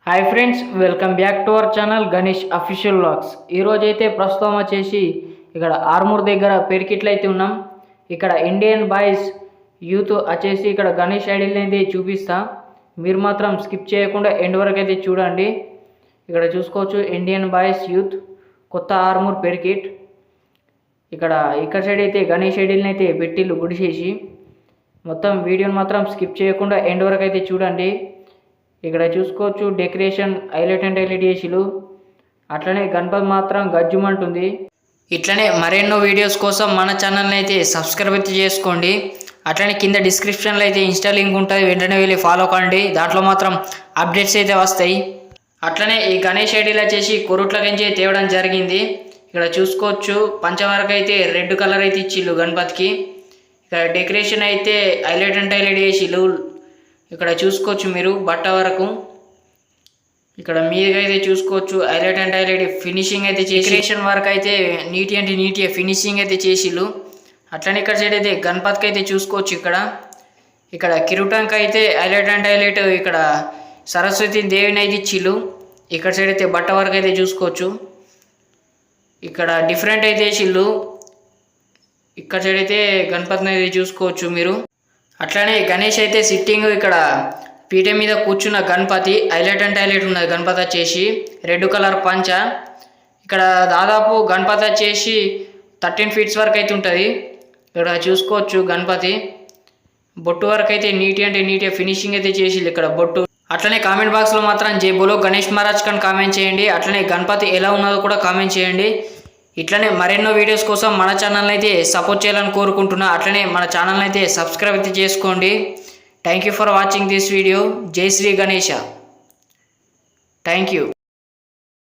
Hi friends, welcome back to our channel Ganesh official vlogs. ఈరోజు అయితే ప్రస్తుతం వచ్చేసి ఇక్కడ ఆర్మూర్ దగ్గర పెరికిట్లు అయితే ఉన్నాం. ఇక్కడ ఇండియన్ బాయ్స్ యూత్ వచ్చేసి ఇక్కడ గణేష్ ఐడియల్ని అయితే చూపిస్తా. మీరు మాత్రం స్కిప్ చేయకుండా ఎండ్ వరకు అయితే చూడండి. ఇక్కడ చూసుకోవచ్చు ఇండియన్ బాయ్స్ యూత్ కొత్త ఆర్మూర్ పెరికిట్. ఇక్కడ సైడ్ అయితే గణేష్ ఐడియల్ని అయితే పెట్టిళ్ళు గుడిసేసి. మొత్తం వీడియోని మాత్రం స్కిప్ చేయకుండా ఎండ్ వరకు అయితే చూడండి. ఇక్కడ చూసుకోవచ్చు డెకరేషన్ హైలైట్ అండ్ హైలైట్ చేసిలు. అట్లనే గణపతి మాత్రం గజ్జుమంటుంది. ఇట్లనే మరెన్నో వీడియోస్ కోసం మన ఛానల్ని అయితే సబ్స్క్రైబ్ అయితే చేసుకోండి. అట్లనే కింద డిస్క్రిప్షన్లో అయితే ఇన్స్టా లింక్ ఉంటుంది, వెంటనే వెళ్ళి ఫాలో కండి. దాంట్లో మాత్రం అప్డేట్స్ అయితే వస్తాయి. అట్లనే ఈ గణేష్ ఐడీలు వచ్చేసి కొరుట్లకించి తేవడం జరిగింది. ఇక్కడ చూసుకోవచ్చు పంచవరకు అయితే రెడ్ కలర్ అయితే ఇచ్చిళ్ళు గణపతికి. ఇక్కడ డెకరేషన్ అయితే హైలైట్ అండ్ హైలైట్ చేసిళ్ళు. ఇక్కడ చూసుకోవచ్చు మీరు బట్ట వరకు. ఇక్కడ మీరుగా అయితే చూసుకోవచ్చు హైలైట్ అండ్ హైలైట్ ఫినిషింగ్ అయితే చేసి డెకరేషన్ వరకు అయితే నీట్ ఫినిషింగ్ అయితే చేసిళ్ళు. అట్లనే ఇక్కడ సైడ్ అయితే గణపతికి అయితే చూసుకోవచ్చు. ఇక్కడ కిరీటంకి అయితే హైలైట్ అండ్ హైలైట్ ఇక్కడ సరస్వతి దేవిని అయితే ఇచ్చిళ్ళు. ఇక్కడ సైడ్ అయితే బట్ట వరకు అయితే చూసుకోవచ్చు. ఇక్కడ డిఫరెంట్ అయితే వేసిళ్ళు. ఇక్కడ సైడ్ అయితే గణపతిని అయితే చూసుకోవచ్చు మీరు. అట్లనే గణేష్ అయితే సిట్టింగ్ ఇక్కడ పీఠ మీద కూర్చున్న గణపతి హైలైట్ అండ్ హైలైట్ ఉన్నది. గణపతి వచ్చేసి రెడ్ కలర్ పంచ. ఇక్కడ దాదాపు గణపతి వచ్చేసి 13 feet వరకు అయితే ఉంటుంది. ఇక్కడ చూసుకోవచ్చు గణపతి బొట్టు వరకు అయితే నీట్ ఫినిషింగ్ అయితే చేసి ఇక్కడ బొట్టు. అట్లనే కామెంట్ బాక్స్లో మాత్రం జై బోలో గణేష్ మహారాజ్ కానీ కామెంట్ చేయండి. అట్లనే గణపతి ఎలా ఉన్నదో కూడా కామెంట్ చేయండి. ఇట్లనే మరెన్నో వీడియోస్ కోసం మన ఛానల్ని అయితే సపోర్ట్ చేయాలని కోరుకుంటున్నా. అట్లనే మన ఛానల్ని అయితే సబ్స్క్రైబ్ అయితే చేసుకోండి. Thank you for watching this video. జై శ్రీ గణేష. Thank you.